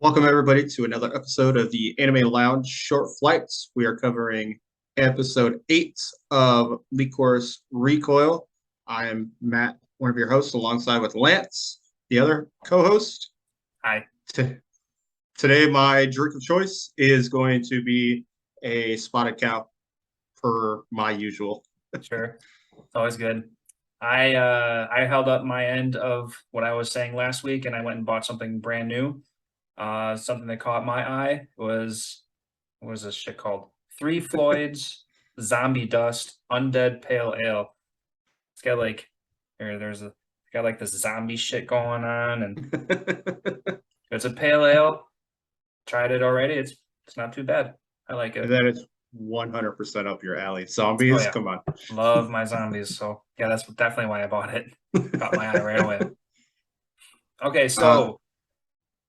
Welcome, everybody, to another episode of the Anime Lounge Short Flights. We are covering episode 8 of Lycoris Recoil. I am Matt, one of your hosts, alongside with Lance, the other co host. Hi. T- Today, my drink of choice is going to be a spotted cow, per my usual. Sure. It's always good. I held up my end of what I was saying last week and I went and bought something brand new. Something that caught my eye was what was this shit called? Three Floyd's Zombie Dust Undead Pale Ale. It's got like it's got like this zombie shit going on and it's a pale ale. Tried it already. It's not too bad. I like it. That is 100% up your alley. Oh Zombies, yeah. come on. Love my zombies. So yeah, that's definitely why I bought it. Caught my eye right away. Okay, uh, so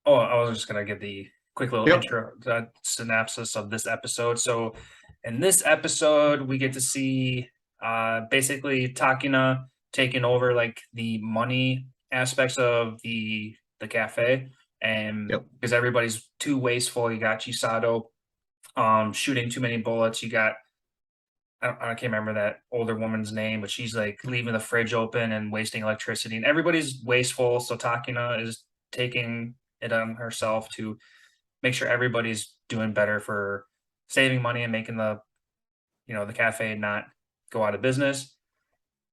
I was just gonna give the quick little yep, intro synopsis of this episode. So in this episode, we get to see basically Takina taking over like the money aspects of the cafe, and yep, because everybody's too wasteful. You got Chisato shooting too many bullets. You got I can't remember that older woman's name, but she's like leaving the fridge open and wasting electricity, and everybody's wasteful. So Takina is taking it on herself to make sure everybody's doing better for saving money and making the cafe not go out of business.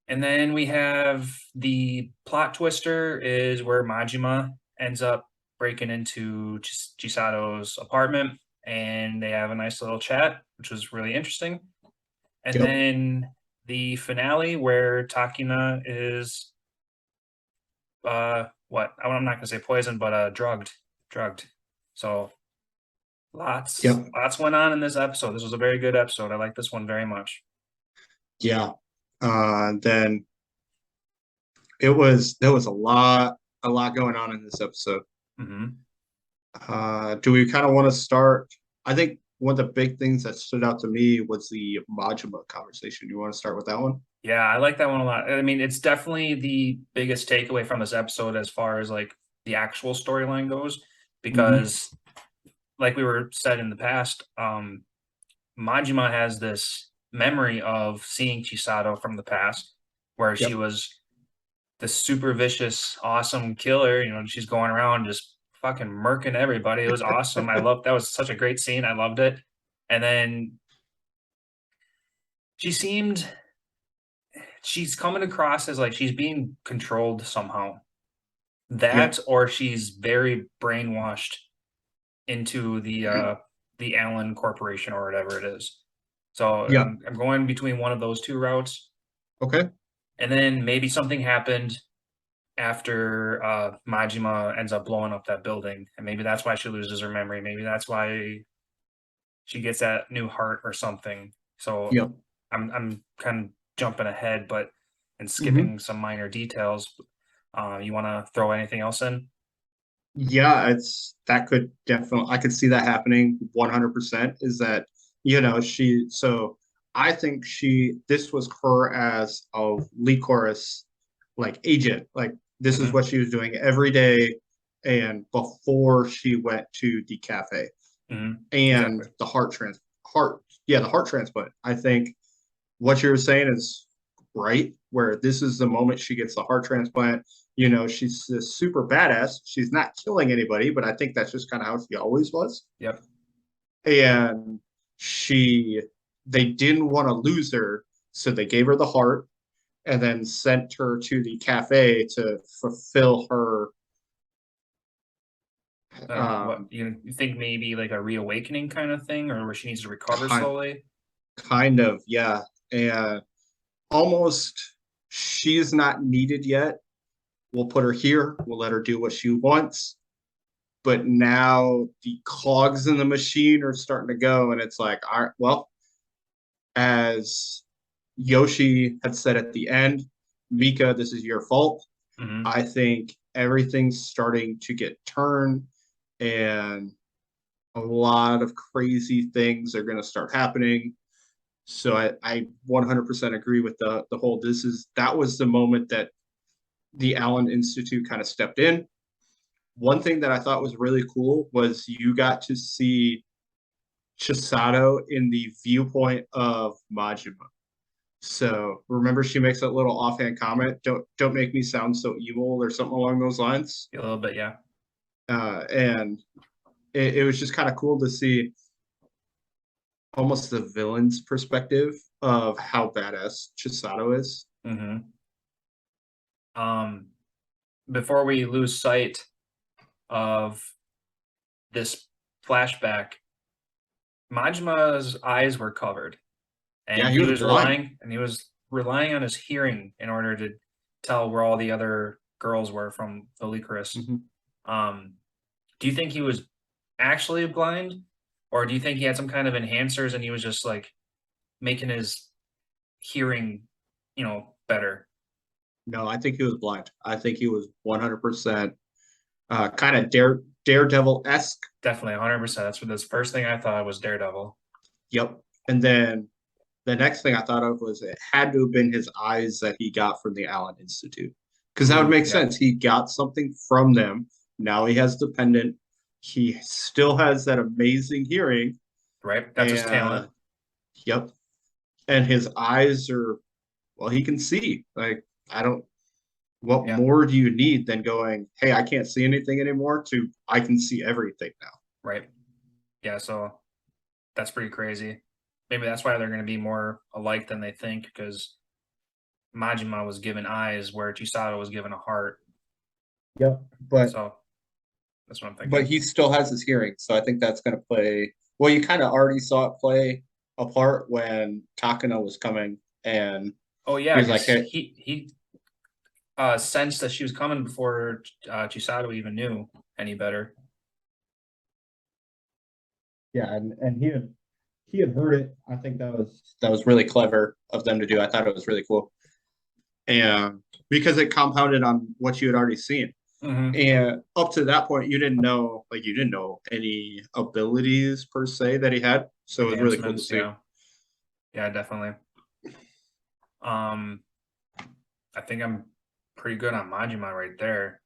And then we have the plot twister is where Majima ends up breaking into Chisato's apartment and they have a nice little chat, which was really interesting. And yep. then the finale where Takina is what I'm not gonna say poisoned, but drugged. Drugged. So lots Yep. lots went on in this episode. This was a very good episode. I like this one very much. Yeah. Then there was a lot going on in this episode. Hmm. Do we kind of want to start? I think one of the big things that stood out to me was the Majima conversation. You want to start with that one? Yeah, I like that one a lot. I mean, it's definitely the biggest takeaway from this episode as far as like the actual storyline goes, Hmm. because like we were said in the past, Majima has this memory of seeing Chisato from the past, where she Yep. was the super vicious, awesome killer. She's going around just fucking murking everybody. It was awesome. I loved that was such a great scene. I loved it. And then she seemed she's coming across as like she's being controlled somehow. That Yep. or she's very brainwashed into the Allen Corporation or whatever it is. So Yep. I'm going between one of those two routes. Okay. And then maybe something happened after Majima ends up blowing up that building, and maybe that's why she loses her memory. Maybe that's why she gets that new heart or something. So Yep. I'm kind of jumping ahead, but and Hmm. skipping some minor details. You want to throw anything else in? Yeah, it's that could definitely I could see that happening 100%. Is that so I think this was her as a Lycoris like agent. Like this is Hmm. what she was doing every day and before she went to the cafe. Hmm. And Exactly. the heart transplant. I think what you're saying is right, where this is the moment she gets the heart transplant. She's this super badass. She's not killing anybody, but I think that's just kind of how she always was. Yep. And she they didn't want to lose her, so they gave her the heart and then sent her to the cafe to fulfill her What um you think maybe like a reawakening kind of thing, or where she needs to recover kind slowly? kind of, yeah. And almost she's not needed yet. We'll put her here. We'll let her do what she wants. But now the cogs in the machine are starting to go, and it's like, all right, well, as Yoshi had said at the end, Mika, this is your fault. Hmm. I think everything's starting to get turned, and a lot of crazy things are going to start happening. So I 100% agree with the whole. That was the moment that the Allen Institute kind of stepped in. one thing that I thought was really cool was you got to see Chisato in the viewpoint of Majima. So remember, she makes that little offhand comment, "Don't make me sound so evil" or something along those lines. A little bit, yeah. And it was just kind of cool to see almost the villain's perspective of how badass Chisato is. Mm-hmm. Um, before we lose sight of this flashback, Majima's eyes were covered, Yeah, and he was blind. he was relying on his hearing in order to tell where all the other girls were from the Lycoris. Mhm. Um, do you think he was actually blind, or do you think he had some kind of enhancers and he was just like making his hearing, better? No, I think he was blind. I think he was 100% kind of Daredevil-esque. Definitely, 100%. That's what this first thing I thought was Daredevil. Yep. And then the next thing I thought of was it had to have been his eyes that he got from the Allen Institute. Because that would Ooh, make yeah, sense. He got something from them. Now he has dependent. He still has that amazing hearing. right. That's his And talent. yep. And his eyes are, well, he can see. Like, I don't, what Yeah, more do you need than going, hey, I can't see anything anymore to I can see everything now. right. Yeah, so that's pretty crazy. Maybe that's why they're going to be more alike than they think because Majima was given eyes where Chisato was given a heart. Yep. But So that's what I'm but thinking. he still has his hearing, so I think that's going to play. Well, you kind of already saw it play a part when Takano was coming, and Oh he yeah, was like, because "Hey, he sensed that she was coming before Chisato even knew any better. yeah," and he had heard it. I think that was really clever of them to do. I thought it was really cool, and because it compounded on what you had already seen. Mm-hmm. And up to that point, you didn't know any abilities per se that he had. So it was really cool to Advancements, see. yeah, yeah, definitely. Um, I think I'm pretty good on Majima right there.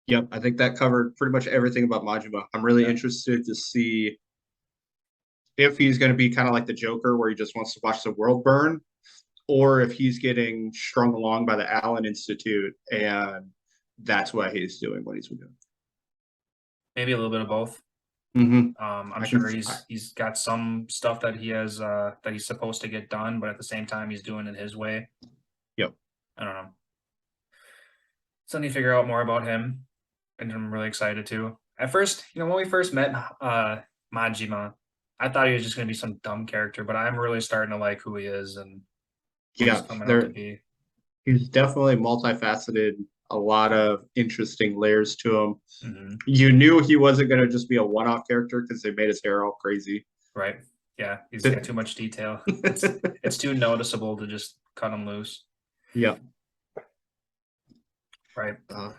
Yep, I think that covered pretty much everything about Majima. I'm really Yeah. interested to see if he's going to be kind of like the Joker, where he just wants to watch the world burn, or if he's getting strung along by the Allen Institute, and that's why he's doing what he's been doing. Maybe a little bit of both. Mm-hmm. I'm I can. sure he's got some stuff that he has that he's supposed to get done, but at the same time he's doing it his way. Yep. I don't know. So I need to figure out more about him, and I'm really excited too. At first, when we first met Majima, I thought he was just gonna be some dumb character, but I'm really starting to like who he is and what he's Yeah. coming out to There. be. He's definitely multifaceted. A lot of interesting layers to him. Hmm. You knew he wasn't going to just be a one-off character because they made his hair all crazy. Right? Yeah, he's got too much detail. It's too noticeable to just cut him loose. Yeah. Right. Uh,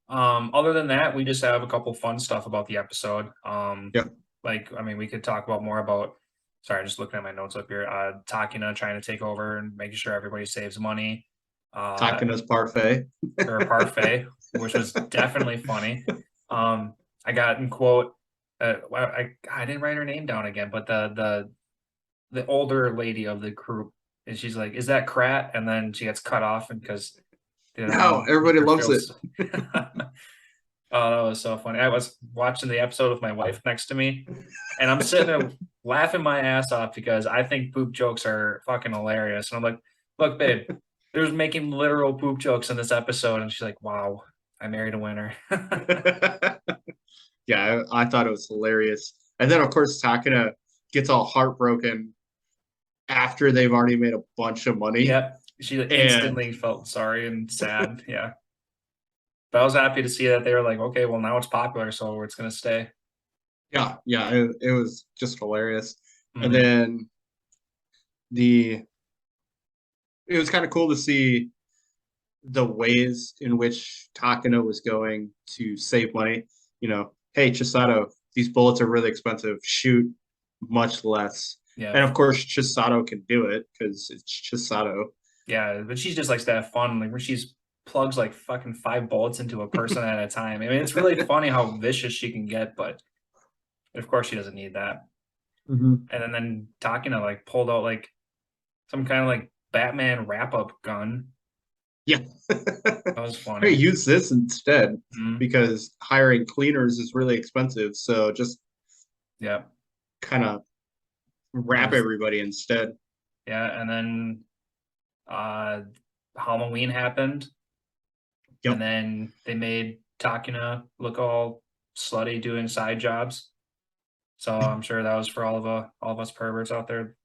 Other than that, we just have a couple fun stuff about the episode. yeah. Like, I mean, we could talk about more about, sorry, just looking at my notes up here. Takina trying to take over and making sure everybody saves money. Takana's parfait. Her parfait, which was definitely funny. I got in quote, I didn't write her name down again, but the older lady of the group, and she's like, "Is that Krat?" And then she gets cut off, and because they don't No, want to make everybody her loves feel. it. Oh, that was so funny. I was watching the episode with my wife next to me, and I'm sitting there laughing my ass off because I think poop jokes are fucking hilarious. And I'm like, look, babe, there's making literal poop jokes in this episode. And she's like, wow, I married a winner. Yeah, I thought it was hilarious. And then, of course, Takana gets all heartbroken after they've already made a bunch of money. Yep. She And instantly felt sorry and sad. Yeah. But I was happy to see that they were like, okay, well, now it's popular, so it's going to stay. yeah, yeah, it was just hilarious. And Hmm. then the it was kind of cool to see the ways in which Takano was going to save money. Hey, Chisato, these bullets are really expensive. Shoot much less. Yeah. And of course, Chisato can do it because it's Chisato. Yeah. But she just likes to have fun. Like when she's plugs like fucking 5 bullets into a person at a time. I mean, it's really funny how vicious she can get, but of course she doesn't need that. Mhm. And then Takina like pulled out like some kind of like Batman wrap up gun. Yeah. That was Hey, funny. use this instead Mhm. because hiring cleaners is really expensive. So just Yeah. kind of That wrap was everybody instead. yeah. And then uh Halloween happened, and Yep. then they made Takina look all slutty doing side jobs. So I'm sure that was for all of us perverts out there.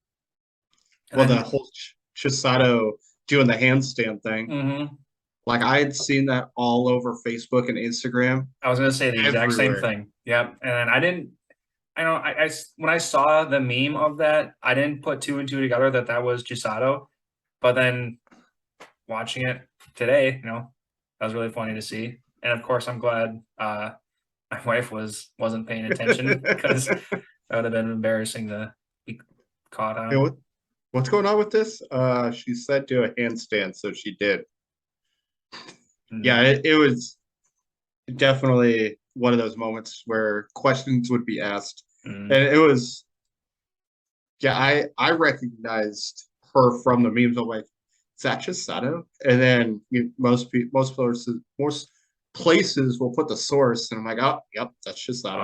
And Well, the then whole Chisato doing the handstand thing, mhm, like I had seen that all over Facebook and Instagram I was gonna say the exact same everywhere. thing. Yep. And then I didn't. I know. When I saw the meme of that, I didn't put two and two together that that was Chisato. But then watching it today, that was really funny to see. And of course, I'm glad my wife wasn't paying attention because that would have been embarrassing to be caught Hey, on. what's going on with this? She said do a handstand, so she did. Yeah, Mm, it was definitely one of those moments where questions would be asked. mm. And it was, yeah, I recognized her from the memes. I'm like, is that Chisato? And then most places will put the source, and I'm like, oh, yep, that's Chisato.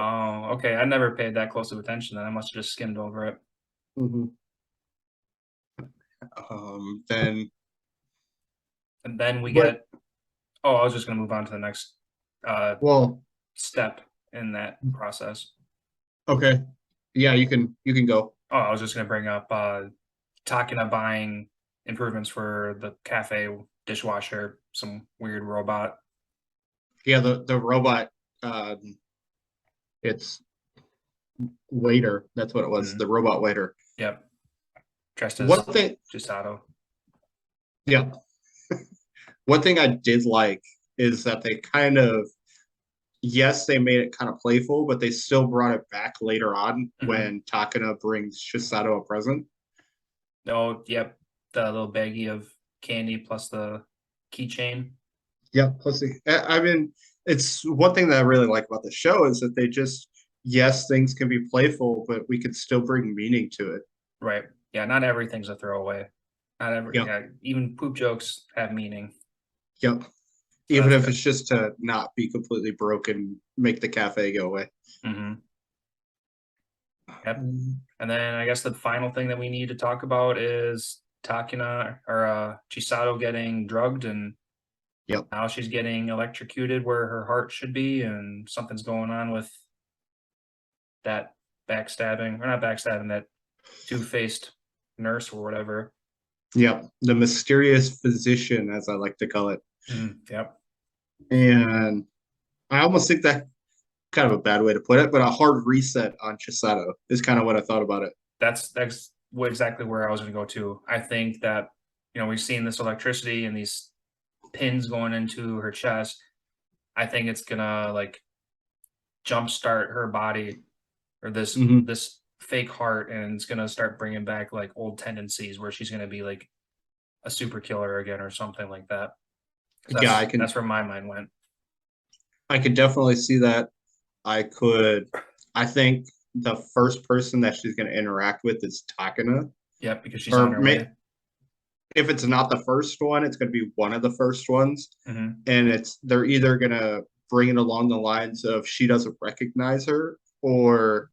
Oh, okay. I never paid that close of attention. Then I must have just skimmed over it. Hmm. Then, And then we but get. Oh, I was just gonna move on to the next uh, well, step in that process. okay, yeah, you can go. Oh, I was just gonna bring up Takina buying improvements for the cafe dishwasher, some weird robot. Yeah, the robot, um, it's waiter. That's what it was. Mm, The robot waiter. yep, dressed One as thing, Chisato. yeah, one thing I did like is that they kind of, yes, they made it kind of playful, but they still brought it back later on Hmm. when Takana brings Shisato a present. Oh, yep, the little baggie of candy plus the keychain. Yeah, plus I mean, it's one thing that I really like about the show is that they just, yes, things can be playful, but we can still bring meaning to it. Right. Yeah, not everything's a throwaway. Not every Yep, yeah, even poop jokes have meaning. yep. So Even that's if good. it's just to not be completely broken, make the cafe go away. Hmm. Yep. And then I guess the final thing that we need to talk about is Takina or Chisato getting drugged, and Yep. now she's getting electrocuted where her heart should be, and something's going on with that backstabbing, or not backstabbing, that two-faced nurse or whatever. Yep. The mysterious physician, as I like to call it. Mm, yep. And I almost think that kind of a bad way to put it, but a hard reset on Chisato is kind of what I thought about it. That's exactly where I was going to go to. I think that we've seen this electricity and these pins going into her chest. I think it's gonna like jumpstart her body, or Hmm. this fake heart, and it's gonna start bringing back like old tendencies where she's gonna be like a super killer again or something like that. 'Cause Yeah, that's where my mind went. I could definitely see that. I could, I think the first person that she's going to interact with is Takana, Yep, because she's on or her way. if it's not the first one, it's going to be one of the first ones, Hmm. and they're either going to bring it along the lines of she doesn't recognize her, or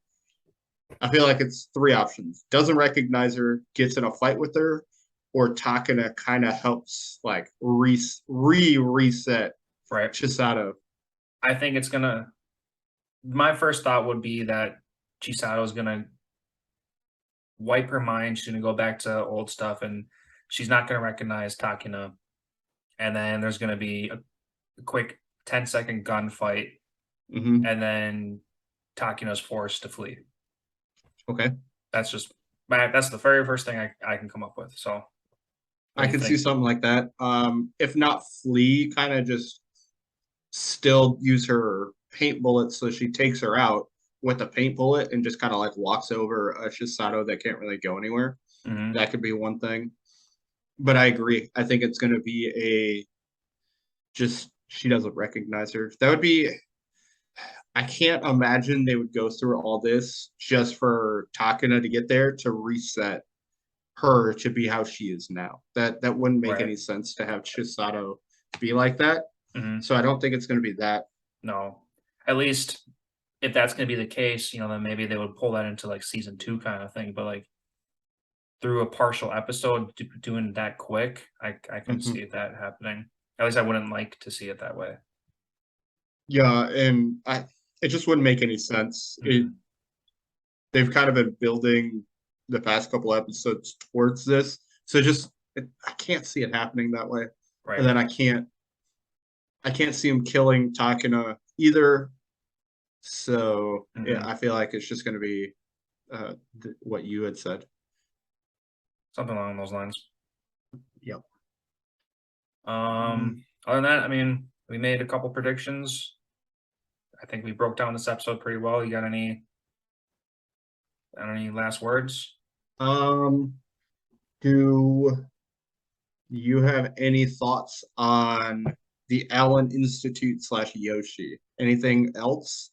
I feel like it's three options: doesn't recognize her, gets in a fight with her, or Takana kind of helps like reset Right. Chisato. I think it's gonna. My first thought would be that Chisato is gonna wipe her mind. She's gonna go back to old stuff, and she's not gonna recognize Takina. And then there's gonna be a quick 10-second gunfight, Hmm. and then Takino's forced to flee. Okay. That's just that's the very first thing I can come up with. So, what I do you can see think? something like that. If not flee, kind of just still use her paint bullet so she takes her out with a paint bullet and just kind of like walks over a Shisato that can't really go anywhere. Hmm. That could be one thing. But I agree. I think it's going to be just she doesn't recognize her. That would be, I can't imagine they would go through all this just for Takana to get there to reset her to be how she is now. That wouldn't make Right. any sense to have Chisato be like that. Hmm. So I don't think it's going to be that. No. At least if that's going to be the case, then maybe they would pull that into like season 2 kind of thing. But like through a partial episode doing that quick, I can Mhm. see that happening. At least I wouldn't like to see it that way. Yeah, and it just wouldn't make any sense. Mhm. They've kind of been building the past couple episodes towards this, so I can't see it happening that way. And Right. then I can't see him killing Takana either. So yeah, Mhm. I feel like it's just going to be what you had said. Something along those lines. Yep. Um, Mm, Other than that, I mean, we made a couple predictions. I think we broke down this episode pretty well. You got any last words? Um, do you have any thoughts on the Allen Institute / Yoshi? Anything else,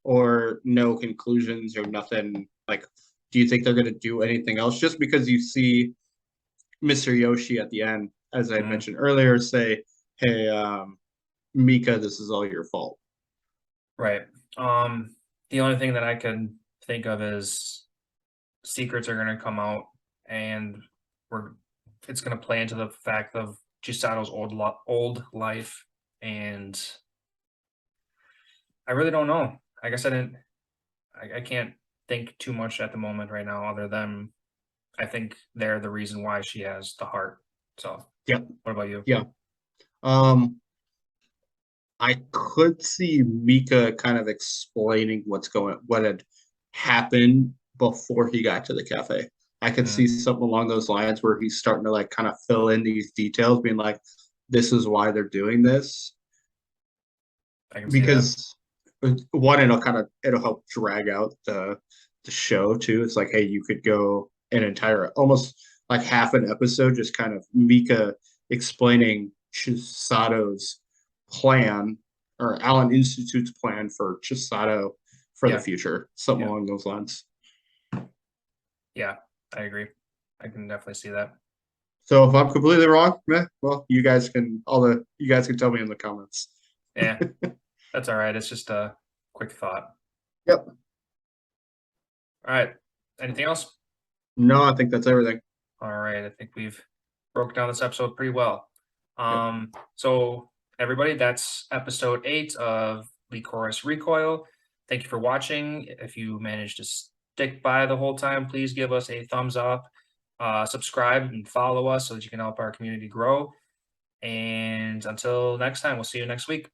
or no conclusions or nothing? Like, do you think they're going to do anything else? Just because you see Mr. Yoshi at the end, as I had Mhm. mentioned earlier, say, "Hey, Mika, this is all your fault." Right. The only thing that I can think of is secrets are gonna come out, and we're it's gonna play into the fact of Chisato's old life, and I really don't know. I guess I can't think too much at the moment right now, other than I think they're the reason why she has the heart. So, Yep. what about you? Yeah. Um, I could see Mika kind of explaining what had happened before he got to the cafe. I could Mhm. see something along those lines where he's starting to like kind of fill in these details, being like, "This is why they're doing this." I can see that. Because one, it'll help drag out the show too. It's like, hey, you could go an entire almost like half an episode just kind of Mika explaining Chisato's plan or Allen Institute's plan for Chisato for the Yeah, future, something yeah, along those lines. yeah, I agree. I can definitely see that. So if I'm completely wrong, well, you guys can tell me in the comments. Yeah, that's alright. It's just a quick thought. Yep. Alright. Anything else? No, I think that's everything. Alright, I think we've broke down this episode pretty well. Yep. So everybody, that's episode 8 of Lycoris Recoil. Thank you for watching. If you managed to stick by the whole time, please give us a thumbs up, subscribe and follow us so that you can help our community grow. And until next time, we'll see you next week.